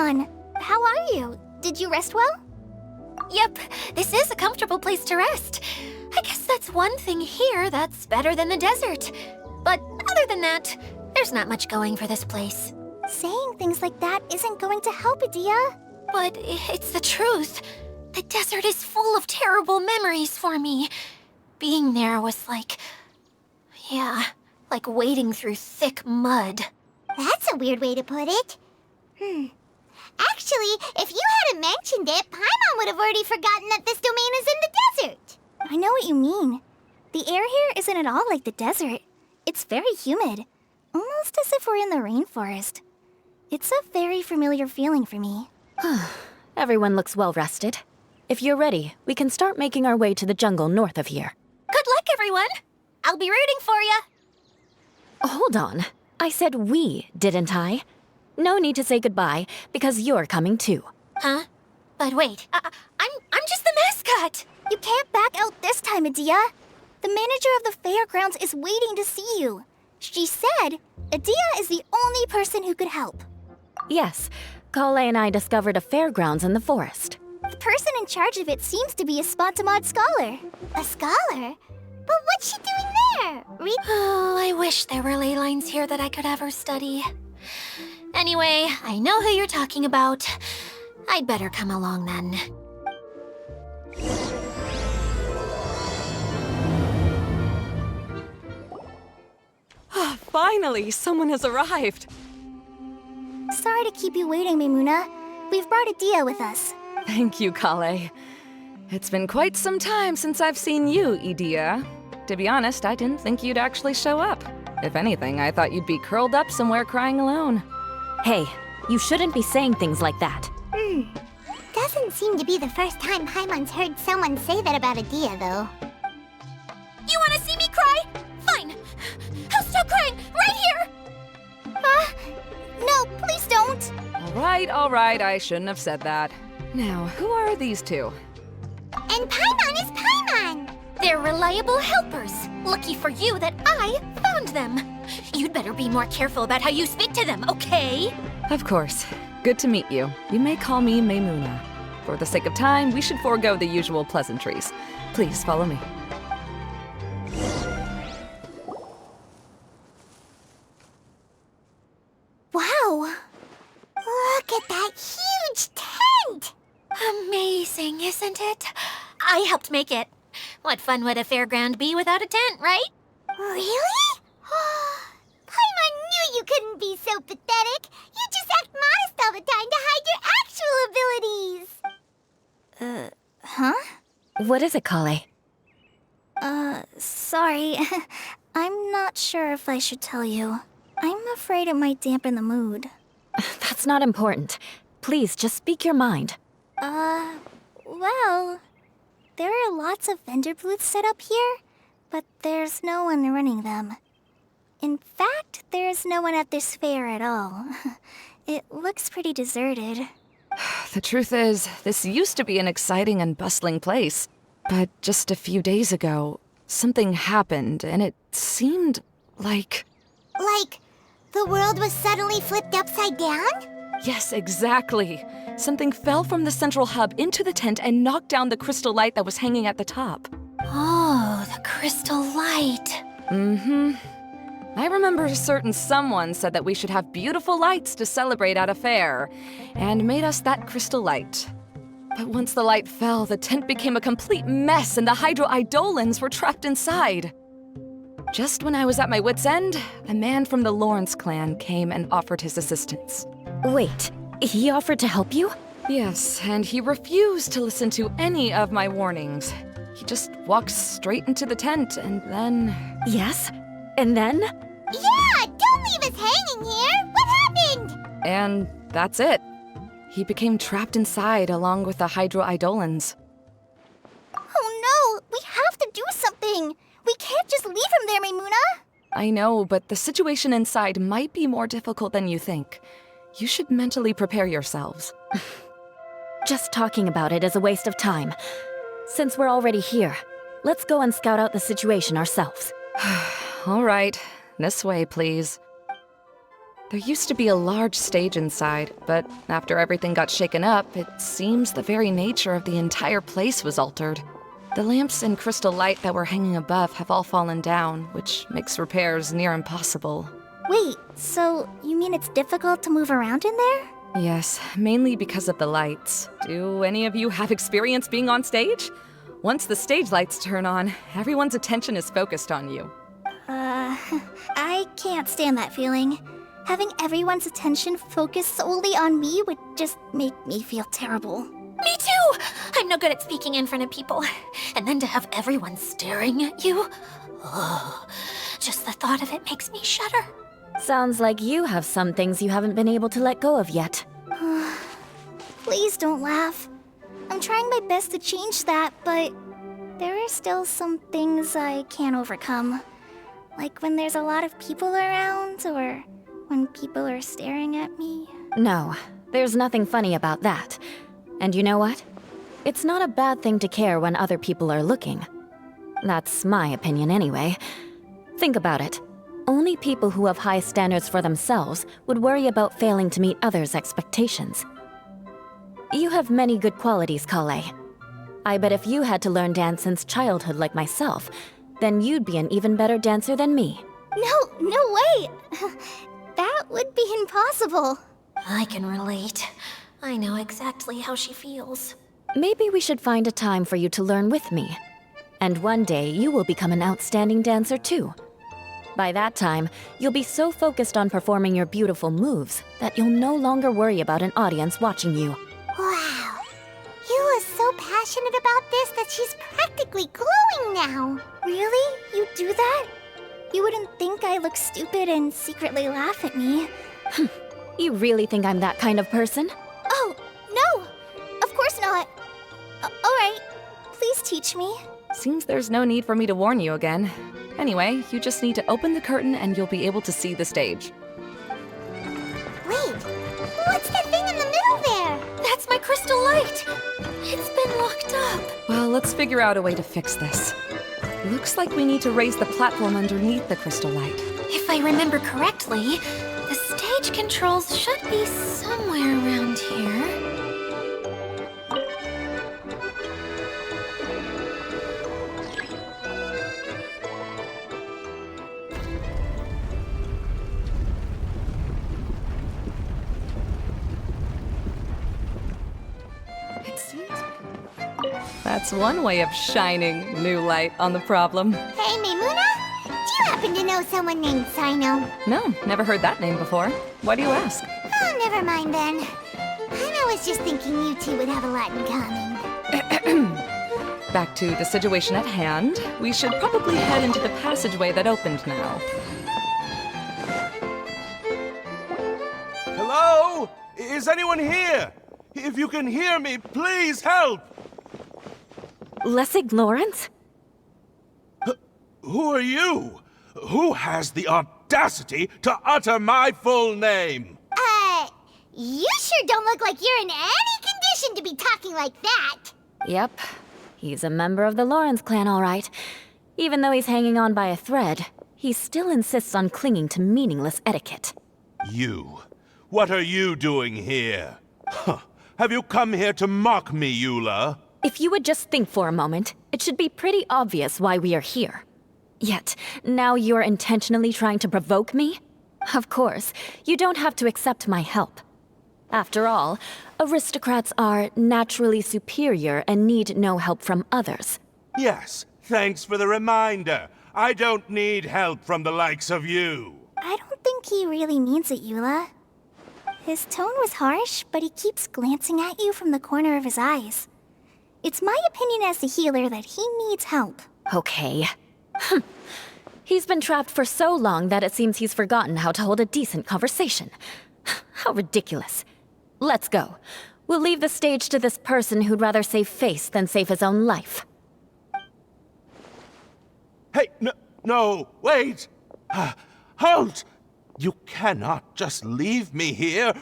Paimon! How are you? Did you rest well? Yep, this is a comfortable place to rest. I guess that's one thing here that's better than the desert. But other than that, there's not much going for this place. Saying things like that isn't going to help, Adia. But it's the truth. The desert is full of terrible memories for me. Being there was like... yeah, like wading through thick mud. That's a weird way to put it. Actually, if you hadn't mentioned it, Paimon would have already forgotten that this domain is in the desert. I know what you mean. The air here isn't at all like the desert. It's very humid. Almost as if we're in the rainforest. It's a very familiar feeling for me. Everyone looks well rested. If you're ready, we can start making our way to the jungle north of here. Good luck, everyone! I'll be rooting for you! Hold on. I said we, didn't I? No need to say goodbye, because you're coming too. Huh? But wait, I'm just the mascot! You can't back out this time, Adia. The manager of the fairgrounds is waiting to see you. She said Adia is the only person who could help. Yes, Kale and I discovered a fairgrounds in the forest. The person in charge of it seems to be a Spontamod scholar. A scholar? But what's she doing there? Oh, I wish there were ley lines here that I could ever study. Anyway, I know who you're talking about. I'd better come along then. Finally, someone has arrived. Sorry to keep you waiting, Maimuna. We've brought Adia with us. Thank you, Kale. It's been quite some time since I've seen you, Idia. To be honest, I didn't think you'd actually show up. If anything, I thought you'd be curled up somewhere crying alone. Hey, you shouldn't be saying things like that. Doesn't seem to be the first time Paimon's heard someone say that about Adia, though. You wanna see me cry? Fine! I'll stop crying right here! No, please don't! All right, I shouldn't have said that. Now, who are these two? And Paimon is Paimon! They're reliable helpers. Lucky for you that I found them. You'd better be more careful about how you speak to them, okay? Of course. Good to meet you. You may call me Maimuna. For the sake of time, we should forego the usual pleasantries. Please follow me. Wow! Look at that huge tent! Amazing, isn't it? I helped make it. What fun would a fairground be without a tent, right? Really? Paimon knew you couldn't be so pathetic. You just act modest all the time to hide your actual abilities. Huh? What is it, Kale? Sorry. I'm not sure if I should tell you. I'm afraid it might dampen the mood. That's not important. Please, just speak your mind. Well, there are lots of vendor booths set up here, but there's no one running them. In fact, there's no one at this fair at all. It looks pretty deserted. The truth is, this used to be an exciting and bustling place. But just a few days ago, something happened, and it seemed like... Like, the world was suddenly flipped upside down? Yes, exactly. Something fell from the central hub into the tent and knocked down the crystal light that was hanging at the top. Oh, the crystal light. I remember a certain someone said that we should have beautiful lights to celebrate at a fair, and made us that crystal light. But once the light fell, the tent became a complete mess and the Hydro-Eidolons were trapped inside. Just when I was at my wit's end, a man from the Lawrence clan came and offered his assistance. Wait, he offered to help you? Yes, and he refused to listen to any of my warnings. He just walked straight into the tent and then... Yes? And then? Yeah, don't leave us hanging here! What happened? And that's it. He became trapped inside along with the Hydro-Eidolons. Oh no! We have to do something! We can't just leave him there, Maimuna! I know, but the situation inside might be more difficult than you think. You should mentally prepare yourselves. Just talking about it is a waste of time. Since we're already here, let's go and scout out the situation ourselves. All right. This way, please. There used to be a large stage inside, but after everything got shaken up, it seems the very nature of the entire place was altered. The lamps and crystal light that were hanging above have all fallen down, which makes repairs near impossible. Wait, so you mean it's difficult to move around in there? Yes, mainly because of the lights. Do any of you have experience being on stage? Once the stage lights turn on, everyone's attention is focused on you. I can't stand that feeling. Having everyone's attention focused solely on me would just make me feel terrible. Me too! I'm no good at speaking in front of people. And then to have everyone staring at you. Oh, just the thought of it makes me shudder. Sounds like you have some things you haven't been able to let go of yet. Please don't laugh. I'm trying my best to change that, but there are still some things I can't overcome. Like when there's a lot of people around, or when people are staring at me. No, there's nothing funny about that. And you know what? It's not a bad thing to care when other people are looking. That's my opinion anyway. Think about it. Only people who have high standards for themselves would worry about failing to meet others' expectations. You have many good qualities, Klee. I bet if you had to learn dance since childhood like myself, then you'd be an even better dancer than me. No way! That would be impossible. I can relate. I know exactly how she feels. Maybe we should find a time for you to learn with me. And one day, you will become an outstanding dancer too. By that time, you'll be so focused on performing your beautiful moves that you'll no longer worry about an audience watching you. Wow. Eula's so passionate about this that she's practically glowing now. Really? You do that? You wouldn't think I look stupid and secretly laugh at me. You really think I'm that kind of person? Oh, no! Of course not. Alright, please teach me. Seems there's no need for me to warn you again. Anyway, you just need to open the curtain and you'll be able to see the stage. Wait, what's that thing in the middle there? That's my crystal light! It's been locked up. Well, let's figure out a way to fix this. Looks like we need to raise the platform underneath the crystal light. If I remember correctly, the stage controls should be somewhere around here. It seems... That's one way of shining new light on the problem. Hey, Maimuna? Do you happen to know someone named Sino? No, never heard that name before. Why do you ask? Oh, never mind then. I was just thinking you two would have a lot in common. Back to the situation at hand. We should probably head into the passageway that opened now. Hello? Is anyone here? If you can hear me, please help! Lessig Lawrence? Who are you? Who has the audacity to utter my full name? You sure don't look like you're in any condition to be talking like that. Yep. He's a member of the Lawrence clan, all right. Even though he's hanging on by a thread, he still insists on clinging to meaningless etiquette. You. What are you doing here? Huh. Have you come here to mock me, Eula? If you would just think for a moment, it should be pretty obvious why we are here. Yet, now you're intentionally trying to provoke me? Of course, you don't have to accept my help. After all, aristocrats are naturally superior and need no help from others. Yes, thanks for the reminder. I don't need help from the likes of you. I don't think he really means it, Eula. His tone was harsh, but he keeps glancing at you from the corner of his eyes. It's my opinion as the healer that he needs help. Okay. He's been trapped for so long that it seems he's forgotten how to hold a decent conversation. How ridiculous. Let's go. We'll leave the stage to this person who'd rather save face than save his own life. Hey, no, wait! Halt! You cannot just leave me here.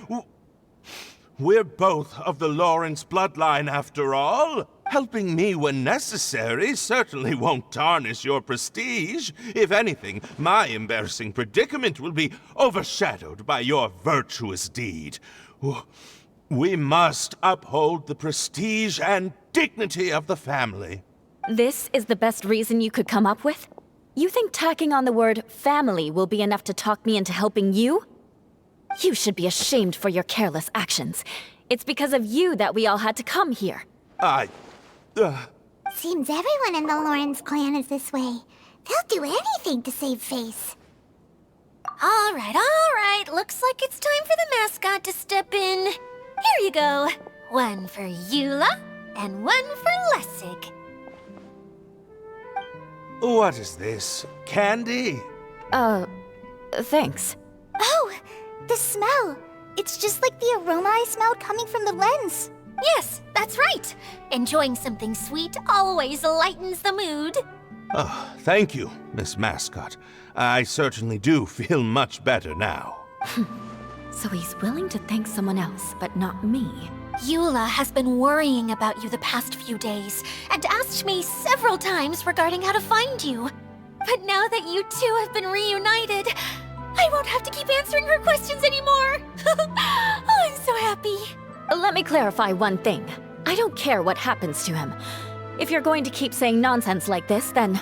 We're both of the Lawrence bloodline, after all. Helping me when necessary certainly won't tarnish your prestige. If anything, my embarrassing predicament will be overshadowed by your virtuous deed. We must uphold the prestige and dignity of the family. This is the best reason you could come up with? You think tacking on the word family will be enough to talk me into helping you? You should be ashamed for your careless actions. It's because of you that we all had to come here. Seems everyone in the Lawrence clan is this way. They'll do anything to save face. All right. Looks like it's time for the mascot to step in. Here you go. One for Eula, and one for Lessig. What is this? Candy? Thanks. Oh, the smell. It's just like the aroma I smelled coming from the lens. Yes, that's right. Enjoying something sweet always lightens the mood. Oh, thank you, Miss Mascot. I certainly do feel much better now. So he's willing to thank someone else, but not me. Eula has been worrying about you the past few days and asked me several times regarding how to find you. But now that you two have been reunited, I won't have to keep answering her questions anymore. Oh, I'm so happy. Let me clarify one thing. I don't care what happens to him. If you're going to keep saying nonsense like this, then...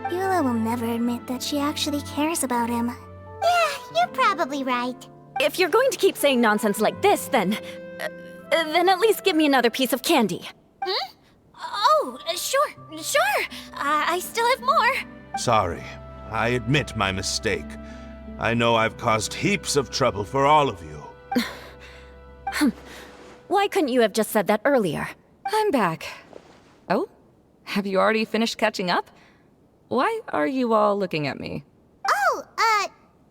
Eula will never admit that she actually cares about him. Yeah, you're probably right. If you're going to keep saying nonsense like this, then at least give me another piece of candy. Hmm? Oh, sure. I still have more. Sorry, I admit my mistake. I know I've caused heaps of trouble for all of you. Why couldn't you have just said that earlier? I'm back. Oh? Have you already finished catching up? Why are you all looking at me? Oh,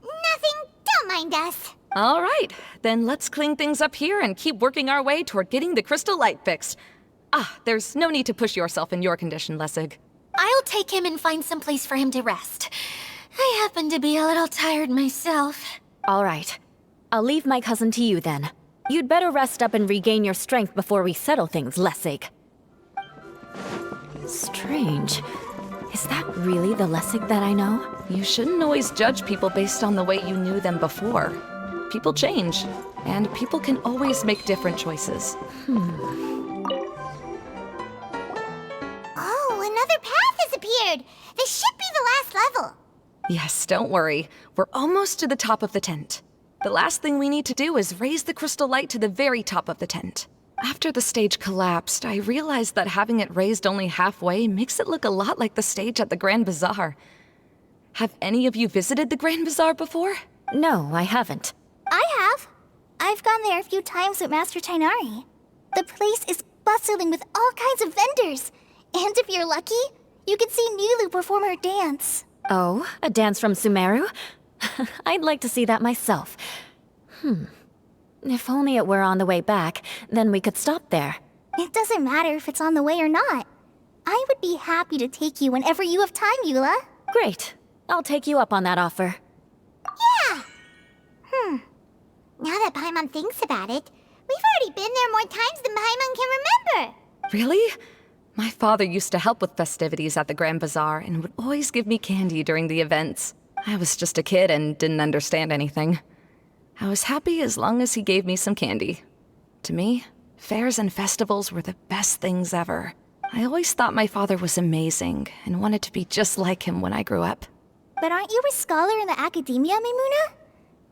nothing. Don't mind us. All right, then let's clean things up here and keep working our way toward getting the crystal light fixed. There's no need to push yourself in your condition, Lessig. I'll take him and find some place for him to rest. I happen to be a little tired myself. All right. I'll leave my cousin to you then. You'd better rest up and regain your strength before we settle things, Lessig. Strange. Is that really the Lessig that I know? You shouldn't always judge people based on the way you knew them before. People change, and people can always make different choices. Oh, another path has appeared. This should be the last level. Yes, don't worry. We're almost to the top of the tent. The last thing we need to do is raise the crystal light to the very top of the tent. After the stage collapsed, I realized that having it raised only halfway makes it look a lot like the stage at the Grand Bazaar. Have any of you visited the Grand Bazaar before? No, I haven't. I have. I've gone there a few times with Master Tainari. The place is bustling with all kinds of vendors. And if you're lucky, you can see Nulu perform her dance. Oh, a dance from Sumeru? I'd like to see that myself. If only it were on the way back, then we could stop there. It doesn't matter if it's on the way or not. I would be happy to take you whenever you have time, Eula. Great. I'll take you up on that offer. Yeah. Now that Paimon thinks about it, we've already been there more times than Paimon can remember. Really? My father used to help with festivities at the Grand Bazaar and would always give me candy during the events. I was just a kid and didn't understand anything. I was happy as long as he gave me some candy. To me, fairs and festivals were the best things ever. I always thought my father was amazing and wanted to be just like him when I grew up. But aren't you a scholar in the academia, Maimuna?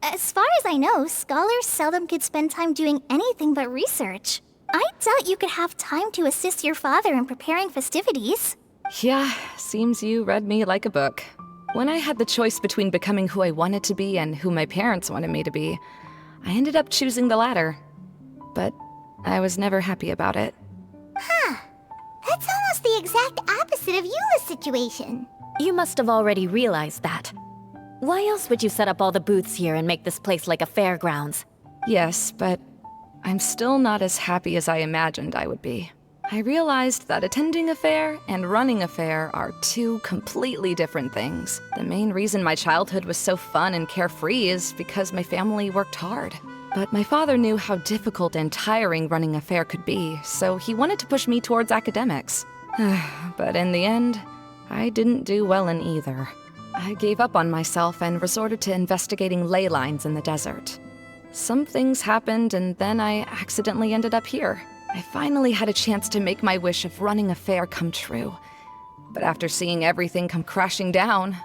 As far as I know, scholars seldom could spend time doing anything but research. I doubt you could have time to assist your father in preparing festivities. Yeah, seems you read me like a book. When I had the choice between becoming who I wanted to be and who my parents wanted me to be, I ended up choosing the latter. But I was never happy about it. That's almost the exact opposite of Eula's situation. You must have already realized that. Why else would you set up all the booths here and make this place like a fairgrounds? Yes, but I'm still not as happy as I imagined I would be. I realized that attending a fair and running a fair are two completely different things. The main reason my childhood was so fun and carefree is because my family worked hard. But my father knew how difficult and tiring running a fair could be, so he wanted to push me towards academics. But in the end, I didn't do well in either. I gave up on myself and resorted to investigating ley lines in the desert. Some things happened, and then I accidentally ended up here. I finally had a chance to make my wish of running a fair come true. But after seeing everything come crashing down,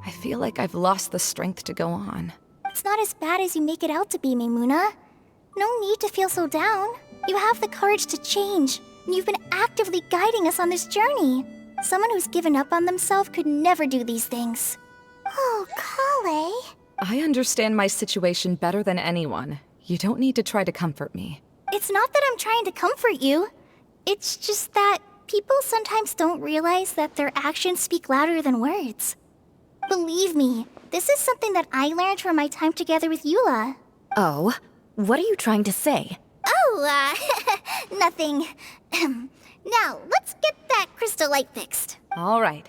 I feel like I've lost the strength to go on. It's not as bad as you make it out to be, Maimuna. No need to feel so down. You have the courage to change, and you've been actively guiding us on this journey. Someone who's given up on themselves could never do these things. Oh, Klee. I understand my situation better than anyone. You don't need to try to comfort me. It's not that I'm trying to comfort you. It's just that people sometimes don't realize that their actions speak louder than words. Believe me, this is something that I learned from my time together with Eula. Oh, what are you trying to say? Oh, nothing. Now, let's get that crystal light fixed. All right.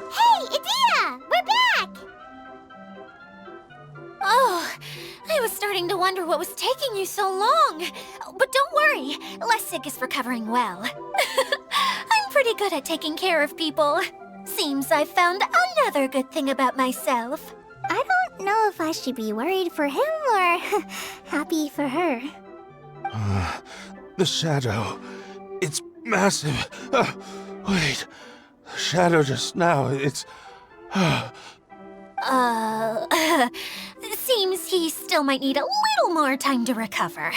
Hey, Idea! We're back! Oh, I was starting to wonder what was taking you so long. But don't worry, Lessig is recovering well. I'm pretty good at taking care of people. Seems I've found another good thing about myself. I don't know if I should be worried for him or happy for her. The shadow. It's massive. Wait. The shadow just now, it's... Seems he still might need a little more time to recover.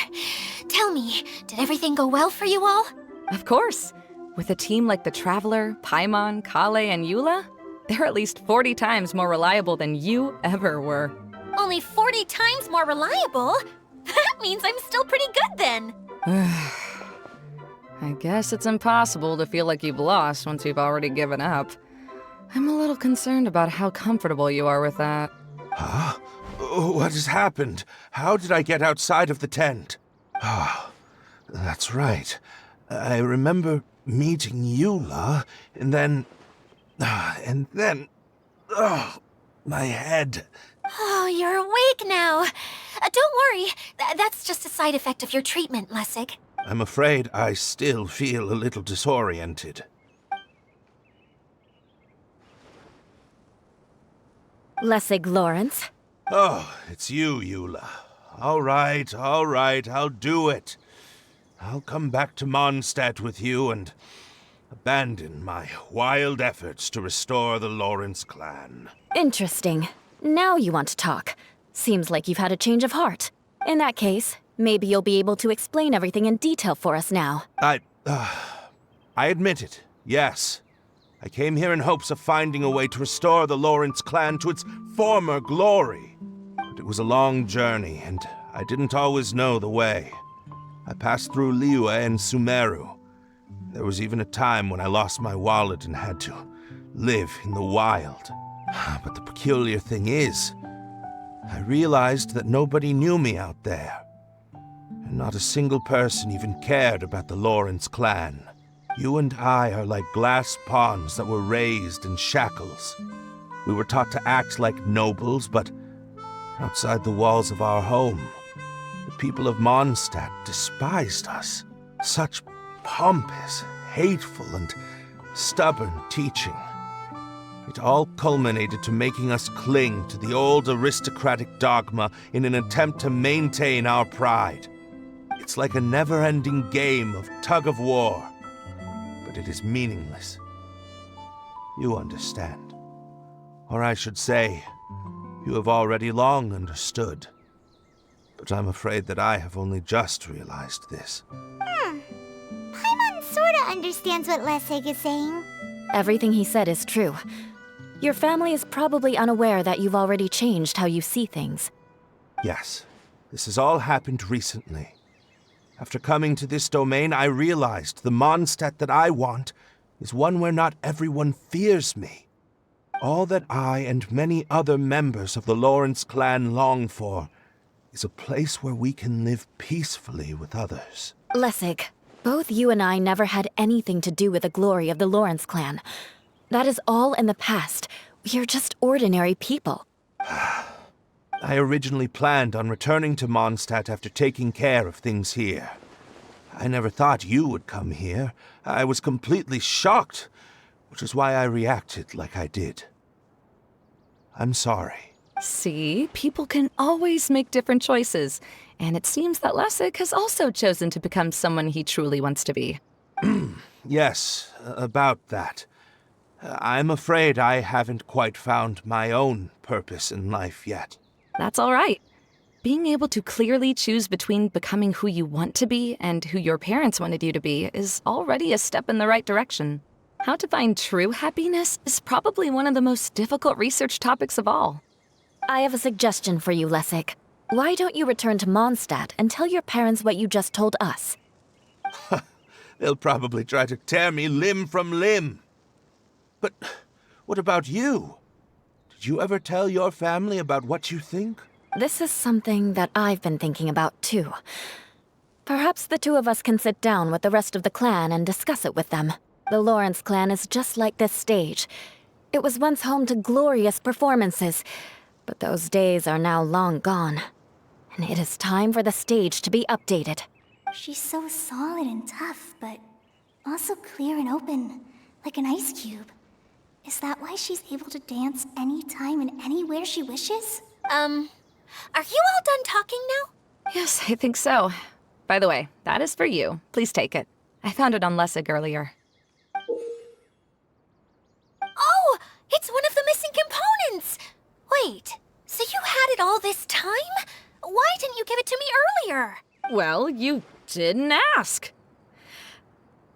Tell me, did everything go well for you all? Of course. With a team like the Traveler, Paimon, Klee, and Eula, they're at least 40 times more reliable than you ever were. Only 40 times more reliable? That means I'm still pretty good then. I guess it's impossible to feel like you've lost once you've already given up. I'm a little concerned about how comfortable you are with that. Huh? What has happened? How did I get outside of the tent? Ah, that's right. I remember meeting Eula, and then... my head. Oh, you're awake now. Don't worry, that's just a side effect of your treatment, Lessig. I'm afraid I still feel a little disoriented. Lessig Lawrence? Oh, it's you, Eula. All right, I'll do it. I'll come back to Mondstadt with you and abandon my wild efforts to restore the Lawrence clan. Interesting. Now you want to talk. Seems like you've had a change of heart. In that case, maybe you'll be able to explain everything in detail for us now. I admit it, yes. I came here in hopes of finding a way to restore the Lawrence clan to its former glory. But it was a long journey, and I didn't always know the way. I passed through Liyue and Sumeru. There was even a time when I lost my wallet and had to live in the wild. But the peculiar thing is, I realized that nobody knew me out there. And not a single person even cared about the Lawrence clan. You and I are like glass pawns that were raised in shackles. We were taught to act like nobles, but outside the walls of our home, the people of Mondstadt despised us. Such pompous, hateful, and stubborn teaching. It all culminated to making us cling to the old aristocratic dogma in an attempt to maintain our pride. It's like a never-ending game of tug-of-war, but it is meaningless. You understand. Or I should say, you have already long understood. But I'm afraid that I have only just realized this. Paimon sorta understands what Lessig is saying. Everything he said is true. Your family is probably unaware that you've already changed how you see things. Yes, this has all happened recently. After coming to this domain, I realized the Mondstadt that I want is one where not everyone fears me. All that I and many other members of the Lawrence clan long for is a place where we can live peacefully with others. Lessig, both you and I never had anything to do with the glory of the Lawrence clan. That is all in the past. We are just ordinary people. I originally planned on returning to Mondstadt after taking care of things here. I never thought you would come here. I was completely shocked, which is why I reacted like I did. I'm sorry. See, people can always make different choices, and it seems that Lessig has also chosen to become someone he truly wants to be. Yes, about that. I'm afraid I haven't quite found my own purpose in life yet. That's all right. Being able to clearly choose between becoming who you want to be and who your parents wanted you to be is already a step in the right direction. How to find true happiness is probably one of the most difficult research topics of all. I have a suggestion for you, Lessig. Why don't you return to Mondstadt and tell your parents what you just told us? They'll probably try to tear me limb from limb. But what about you? Did you ever tell your family about what you think? This is something that I've been thinking about, too. Perhaps the two of us can sit down with the rest of the clan and discuss it with them. The Lawrence clan is just like this stage. It was once home to glorious performances, but those days are now long gone. And it is time for the stage to be updated. She's so solid and tough, but also clear and open, like an ice cube. Is that why she's able to dance anytime and anywhere she wishes? Are you all done talking now? Yes, I think so. By the way, that is for you. Please take it. I found it on Lessig earlier. Oh, it's one of the missing components! Wait, so you had it all this time? Why didn't you give it to me earlier? Well, you didn't ask.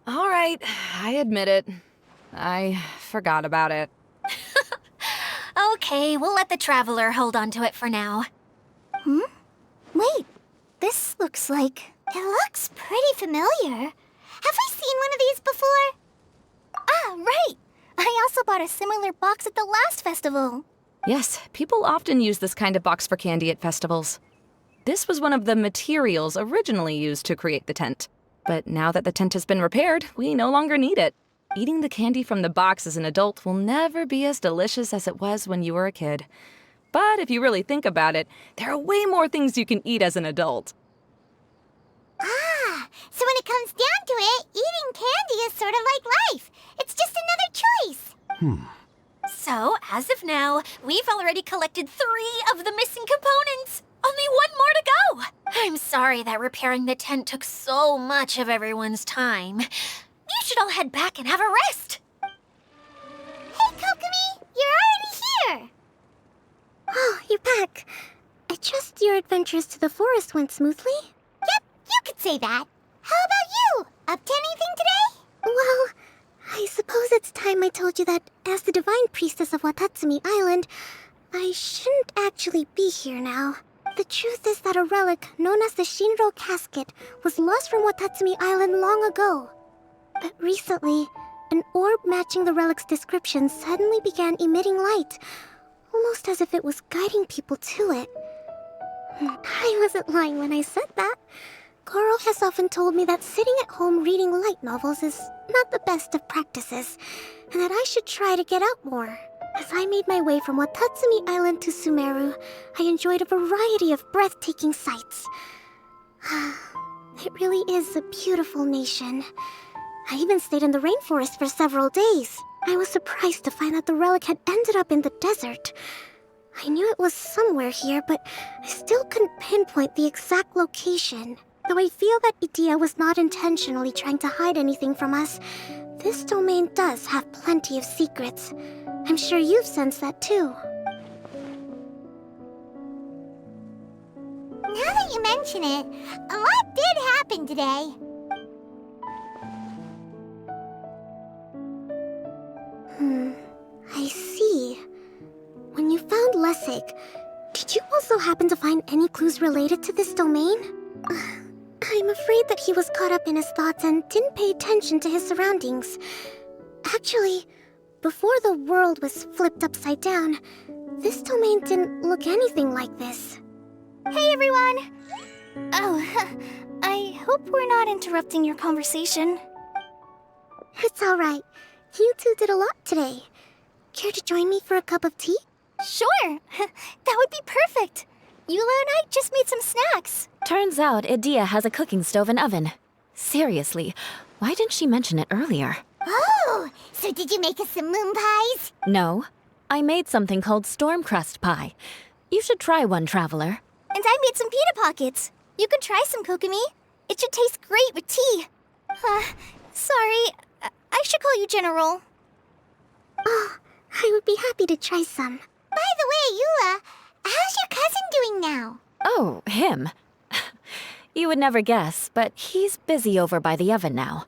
All right, I admit it. I forgot about it. Okay, we'll let the Traveler hold on to it for now. Wait, this looks like... It looks pretty familiar. Have we seen one of these before? Ah, right! I also bought a similar box at the last festival. Yes, people often use this kind of box for candy at festivals. This was one of the materials originally used to create the tent. But now that the tent has been repaired, we no longer need it. Eating the candy from the box as an adult will never be as delicious as it was when you were a kid. But if you really think about it, there are way more things you can eat as an adult. Ah, so when it comes down to it, eating candy is sort of like life. It's just another choice. So, as of now, we've already collected 3 of the missing components. Only 1 more to go. I'm sorry that repairing the tent took so much of everyone's time. You should all head back and have a rest. Hey, Kokomi, you're already here. Oh, you're back. I trust your adventures to the forest went smoothly? Yep, you could say that. How about you? Up to anything today? Well, I suppose it's time I told you that as the divine priestess of Watatsumi Island, I shouldn't actually be here now. The truth is that a relic known as the Shinro casket was lost from Watatsumi Island long ago. But recently, an orb matching the relic's description suddenly began emitting light, almost as if it was guiding people to it. I wasn't lying when I said that. Goro has often told me that sitting at home reading light novels is not the best of practices, and that I should try to get out more. As I made my way from Watatsumi Island to Sumeru, I enjoyed a variety of breathtaking sights. It really is a beautiful nation. I even stayed in the rainforest for several days. I was surprised to find that the relic had ended up in the desert. I knew it was somewhere here, but I still couldn't pinpoint the exact location. Though I feel that Idia was not intentionally trying to hide anything from us, this domain does have plenty of secrets. I'm sure you've sensed that too. Now that you mention it, a lot did happen today. also happen to find any clues related to this domain? I'm afraid that he was caught up in his thoughts and didn't pay attention to his surroundings. Actually, before the world was flipped upside down, this domain didn't look anything like this. Hey, everyone! Oh, I hope we're not interrupting your conversation. It's alright. You two did a lot today. Care to join me for a cup of tea? Sure! That would be perfect! Eula and I just made some snacks. Turns out Idia has a cooking stove and oven. Seriously, why didn't she mention it earlier? Oh, so did you make us some moon pies? No, I made something called storm crust pie. You should try one, Traveler. And I made some pita pockets. You could try some, Kokomi. It should taste great with tea. Sorry, I should call you General. Oh, I would be happy to try some. By the way, Eula, how's your cousin doing now? Oh, him. You would never guess, but he's busy over by the oven now.